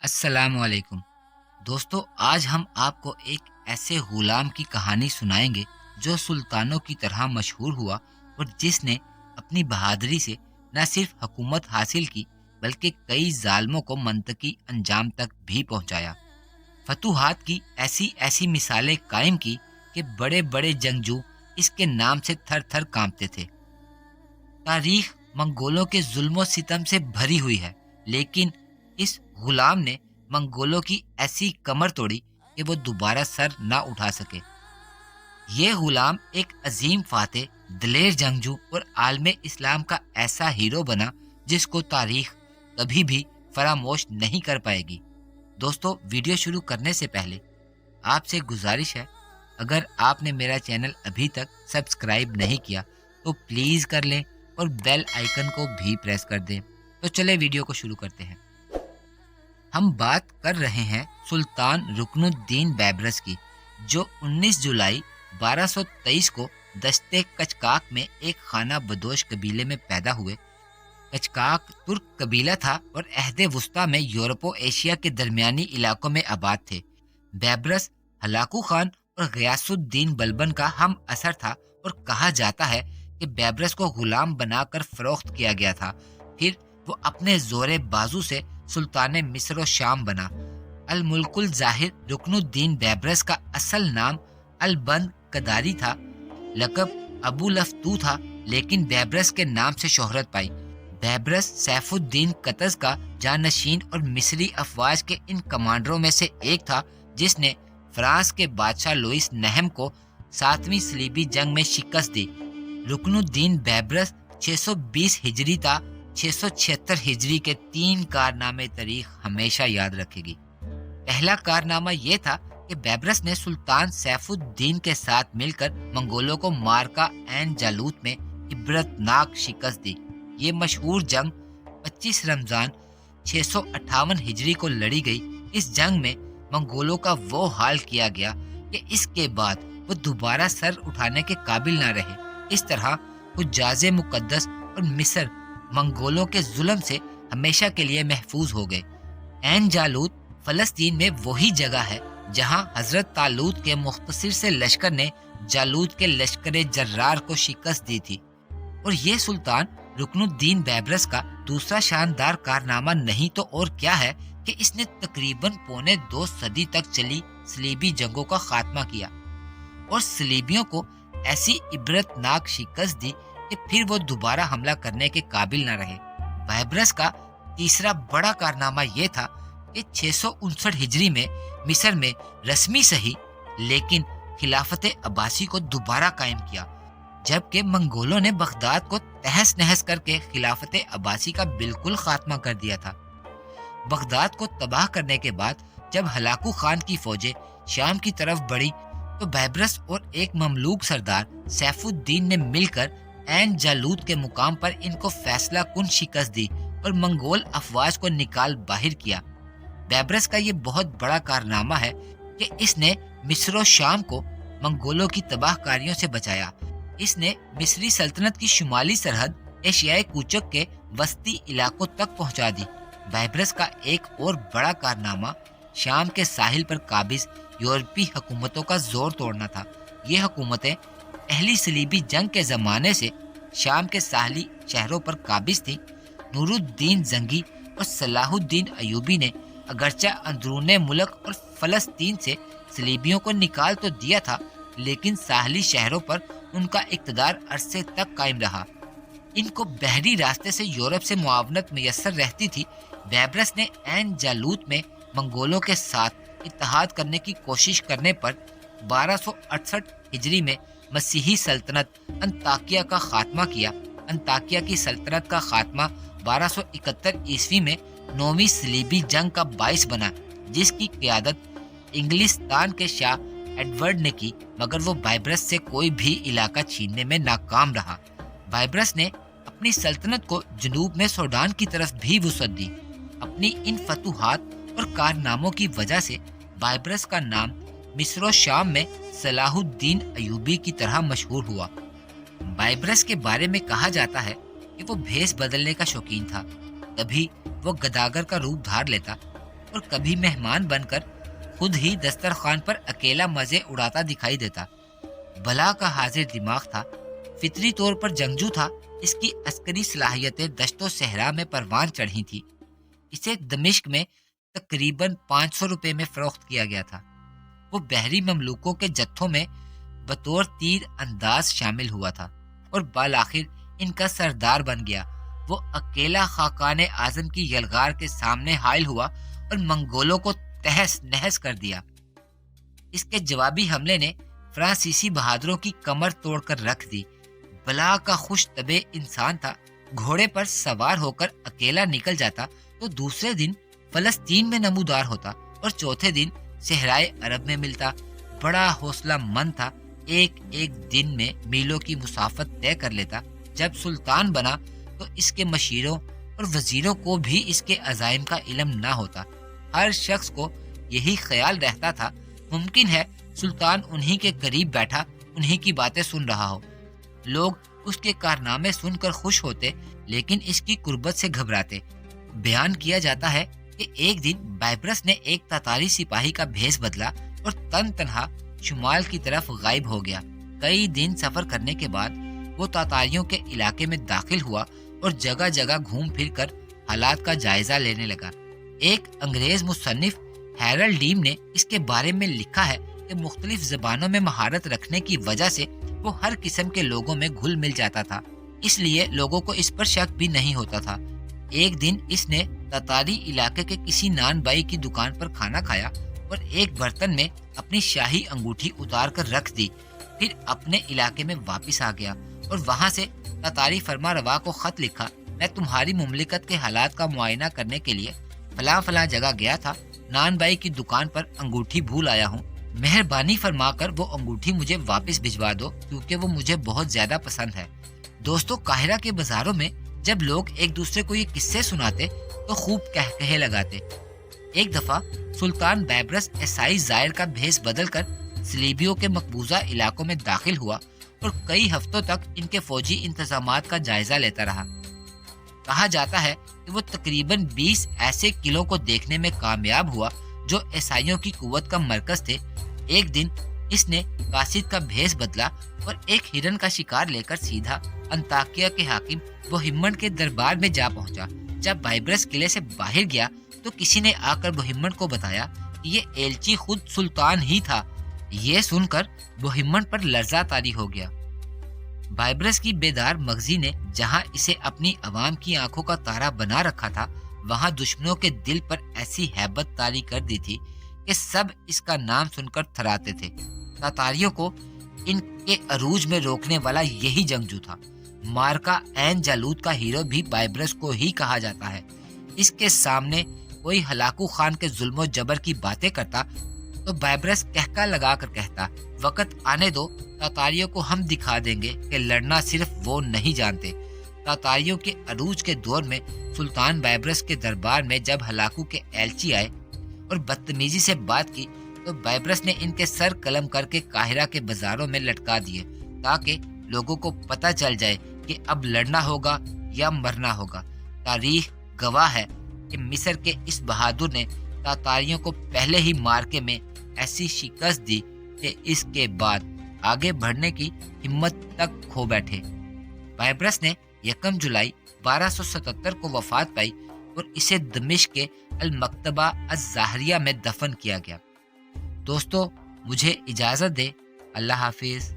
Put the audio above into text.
अस्सलाम वालेकुम। दोस्तों, आज हम आपको एक ऐसे गुलाम की कहानी सुनाएंगे जो सुल्तानों की तरह मशहूर हुआ और जिसने अपनी बहादुरी से न सिर्फ हुकूमत हासिल की बल्कि कई जालिमों को मंतकी अंजाम तक भी पहुंचाया। फतूहात की ऐसी ऐसी मिसालें कायम की कि बड़े बड़े जंगजू इसके नाम से थर थर कांपते थे। तारीख मंगोलों के जुल्म सितम से भरी हुई है, लेकिन इस गुलाम ने मंगोलों की ऐसी कमर तोड़ी कि वो दोबारा सर ना उठा सके। ये गुलाम एक अजीम फातेह, दलेर जंगजू और आलमे इस्लाम का ऐसा हीरो बना जिसको तारीख कभी भी फरामोश नहीं कर पाएगी। दोस्तों, वीडियो शुरू करने से पहले आपसे गुजारिश है, अगर आपने मेरा चैनल अभी तक सब्सक्राइब नहीं किया तो प्लीज़ कर लें और बेल आइकन को भी प्रेस कर दें। तो चले वीडियो को शुरू करते हैं। हम बात कर रहे हैं सुल्तान रुकनुद्दीन बैबरस की, जो 19 जुलाई 1223 को दश्ते कचकाक में एक खाना बदोश कबीले में पैदा हुए। कचकाक तुर्क कबीला था और अहदे वुस्ता में यूरोपो एशिया के दरमियानी इलाकों में आबाद थे। बैबरस हलाकू खान और गयासुद्दीन बलबन का हम असर था और कहा जाता है कि बैबरस को गुलाम बनाकर फरोख्त किया गया था। फिर वो अपने जोरे बाजू से सुल्तान मिस्र और शाम बना। अल मुल्कुल जाहिर रुकनुद्दीन बैबरस का असल नाम अलबंद कदारी था। लकब अबू लफ्तू था, लेकिन बैबरस के नाम से शोहरत पाई। बैबरस सैफुद्दीन कतज का जानशीन और मिस्री अफवाज के इन कमांडरों में से एक था जिसने फ्रांस के बादशाह लुइस नहम को 7वीं सलीबी जंग में शिकस्त दी। रुकनुद्दीन बैबरस 620 हिजरी था। 676 हिजरी के 3 कारनामे तारीख हमेशा याद रखेगी। पहला कारनामा यह था कि बैबरस ने सुल्तान सैफुद्दीन के साथ मिलकर मंगोलों को मारका एन जालूत में इबरतनाक शिकस्त दी। ये मशहूर जंग 25 रमजान 658 हिजरी को लड़ी गई। इस जंग में मंगोलों का वो हाल किया गया कि इसके बाद वो दोबारा सर उठाने के काबिल ना रहे। इस तरह हुज्जाज मुकद्दस और मिस्र मंगोलों के जुल्म से हमेशा के लिए महफूज हो गए। एन जालूत फलस्तीन में वही जगह है जहां हजरत तालूत के मुख्तसिर से लश्कर ने जालूत के लश्कर जर्रार को शिकस्त दी थी। और ये सुल्तान रुकनुद्दीन बैबरस का दूसरा शानदार कारनामा नहीं तो और क्या है कि इसने तकरीबन पौने 2 सदी तक चली सलीबी जंगों का खात्मा किया और सलीबियों को ऐसी इबरतनाक शिकस्त दी कि फिर वो दोबारा हमला करने के काबिल न रहे। बैबरस का तीसरा बड़ा कारनामा यह था कि 659 हिजरी में मिस्र में रस्मी सही लेकिन खिलाफत अब्बासी को दोबारा कायम किया, जबकि मंगोलों ने बगदाद को तहस नहस करके खिलाफत अब्बासी का बिल्कुल खात्मा कर दिया था। बगदाद को तबाह करने के बाद जब हलाकू खान की फौजें शाम की तरफ बढ़ी तो बैबरस और एक ममलूक सरदार सैफुद्दीन ने मिलकर एन जालूत के मुकाम पर इनको फैसला कुन शिकस्त दी और मंगोल अफवाज को निकाल बाहर किया। बैबरस का ये बहुत बड़ा कारनामा है कि इसने मिस्र और शाम को मंगोलों की तबाहकारियों से बचाया। इसने मिस्री सल्तनत की शुमाली सरहद एशियाई कूचक के वस्ती इलाकों तक पहुंचा दी। बैबरस का एक और बड़ा कारनामा शाम के साहिल पर काबिज यूरोपीय हुकूमतों का जोर तोड़ना था। ये हुकूमतें पहली सलीबी जंग के ज़माने से शाम के साहली शहरों पर काबिज थीं। नूरुद्दीन जंगी और सलाहुद्दीन अयूबी ने अगरचे अंदरूने मुल्क और फ़लस्तीन से सलीबियों को निकाल तो दिया था, लेकिन साहली शहरों पर उनका इक़्तिदार अरसे तक कायम रहा। इनको बहरी रास्ते से यूरोप से मुआवनत मैसर रहती थी। बैबरस ने एन जालूत में मंगोलों के साथ इत्तेहाद करने की कोशिश करने पर 1268 हिजरी में मसीही सल्तनत अंताकिया का खात्मा किया। अंताकिया की सल्तनत का खात्मा 1271 ईस्वी में 9वीं सलीबी जंग का बाइस बना, जिसकी क़यादत इंग्लिस्तान के शाह एडवर्ड ने की, मगर वो बैबरस से कोई भी इलाका छीनने में नाकाम रहा। बैबरस ने अपनी सल्तनत को जनूब में सूडान की तरफ भी वुसअत दी। अपनी इन फतूहात और कारनामों की वजह से बैबरस का नाम मिस्र और शाम में सलाहुद्दीन अयूबी की तरह मशहूर हुआ। बैबरस के बारे में कहा जाता है कि वो भेष बदलने का शौकीन था। कभी वो गदागर का रूप धार लेता, اور کبھی مہمان بن کر خود ہی دسترخوان پر اکیلا مزے اڑاتا دکھائی دیتا۔ بلا کا حاضر دماغ تھا، فطری طور پر جنگجو تھا، اس کی عسکری صلاحیتیں دشت و صحرا میں پروان چڑھی تھی۔ اسے دمشق میں تقریباً 500 روپے میں فروخت کیا گیا تھا۔ وہ بحری مملوکوں کے جتھوں میں بطور تیر انداز شامل ہوا تھا اور بالآخر ان کا سردار بن گیا۔ وہ اکیلا خاقان اعظم کی یلغار کے سامنے حائل ہوا اور منگولوں کو تہس نہس کر دیا۔ اس کے جوابی حملے نے فرانسیسی بہادروں کی کمر توڑ کر رکھ دی۔ بلا کا خوش طبع انسان تھا، گھوڑے پر سوار ہو کر اکیلا نکل جاتا تو دوسرے دن فلسطین میں نمودار ہوتا اور چوتھے دن صحرائے عرب میں ملتا۔ بڑا حوصلہ مند تھا، ایک ایک دن میں میلوں کی مسافت طے کر لیتا۔ جب سلطان بنا تو اس کے مشیروں اور وزیروں کو بھی اس کے عزائم کا علم نہ ہوتا۔ ہر شخص کو یہی خیال رہتا تھا ممکن ہے سلطان انہی کے قریب بیٹھا انہی کی باتیں سن رہا ہو۔ لوگ اس کے کارنامے سن کر خوش ہوتے لیکن اس کی قربت سے گھبراتے۔ بیان کیا جاتا ہے کہ ایک دن بائبرس نے ایک تاتاری سپاہی کا بھیس بدلا اور تن تنہا شمال کی طرف غائب ہو گیا۔ کئی دن سفر کرنے کے بعد وہ تاتاریوں کے علاقے میں داخل ہوا اور جگہ جگہ گھوم پھر کر حالات کا جائزہ لینے لگا۔ ایک انگریز مصنف ہیرلڈ ڈیم نے اس کے بارے میں لکھا ہے کہ مختلف زبانوں میں مہارت رکھنے کی وجہ سے وہ ہر قسم کے لوگوں میں گھل مل جاتا تھا، اس لیے لوگوں کو اس پر شک بھی نہیں ہوتا تھا۔ ایک دن اس نے تاتاری علاقے کے کسی نان بائی کی دکان پر کھانا کھایا اور ایک برتن میں اپنی شاہی انگوٹھی اتار کر رکھ دی، پھر اپنے علاقے میں واپس آ گیا اور وہاں سے تاتاری فرما روا کو خط لکھا، میں تمہاری مملکت کے حالات کا معائنہ کرنے کے لیے فلاں فلاں جگہ گیا تھا، نان بائی کی دکان پر انگوٹھی بھول آیا ہوں، مہربانی فرما کر وہ انگوٹھی مجھے واپس بھجوا دو کیونکہ وہ مجھے بہت زیادہ پسند ہے۔ دوستو، قاہرہ کے بازاروں میں جب لوگ ایک دوسرے کو یہ قصے سناتے تو خوب کہے لگاتے۔ ایک دفعہ سلطان بائبرس عیسائی زائر کا بھیس بدل کر صلیبیوں کے مقبوضہ علاقوں میں داخل ہوا اور کئی ہفتوں تک ان کے فوجی انتظامات کا جائزہ لیتا رہا۔ کہا جاتا ہے کہ وہ تقریباً 20 ایسے قلعوں کو دیکھنے میں کامیاب ہوا جو عیسائیوں کی قوت کا مرکز تھے۔ ایک دن اس نے قاصد کا بھیس بدلا اور ایک ہرن کا شکار لے کر سیدھا انطاکیہ کے حاکم بوہمنڈ کے دربار میں جا پہنچا۔ جب بائبرس قلعے سے باہر گیا تو کسی نے آ کر بوہمنڈ کو بتایا کہ یہ ایلچی خود سلطان ہی تھا۔ یہ سن کر بوہمنڈ پر لرزہ طاری ہو گیا۔ بائبرس کی بیدار مغزی نے جہاں اسے اپنی عوام کی آنکھوں کا تارا بنا رکھا تھا وہاں دشمنوں کے دل پر ایسی ہیبت طاری کر دی تھی کہ سب اس کا نام سن کر تھراتے تھے۔ تاتاریوں کو ان کے عروج میں روکنے والا یہی جنگجو تھا۔ مارکا عین جالوت کا ہیرو بھی بائبرس کو ہی کہا جاتا ہے۔ اس کے سامنے کوئی ہلاکو خان کے ظلم و جبر کی باتیں کرتا تو بائبرس کہکا لگا کر کہتا، وقت آنے دو، تاتاریوں کو ہم دکھا دیں گے کہ لڑنا صرف وہ نہیں جانتے۔ تاتاریوں کے عروج کے دور میں سلطان بائبرس کے دربار میں جب ہلاکو کے ایلچی آئے اور بدتمیزی سے بات کی تو بائبرس نے ان کے سر قلم کر کے قاہرہ کے بازاروں میں لٹکا دیے تاکہ لوگوں کو پتہ چل جائے کہ اب لڑنا ہوگا یا مرنا ہوگا۔ تاریخ گواہ ہے کہ مصر کے اس بہادر نے تاتاریوں کو پہلے ہی مارکے میں ایسی شکست دی کہ اس کے بعد آگے بڑھنے کی ہمت تک کھو بیٹھے۔ بائبرس نے 1 جولائی 1277 کو وفات پائی اور اسے دمشق کے المکتبہ الزاہریہ میں دفن کیا گیا۔ دوستو، مجھے اجازت دے، اللہ حافظ۔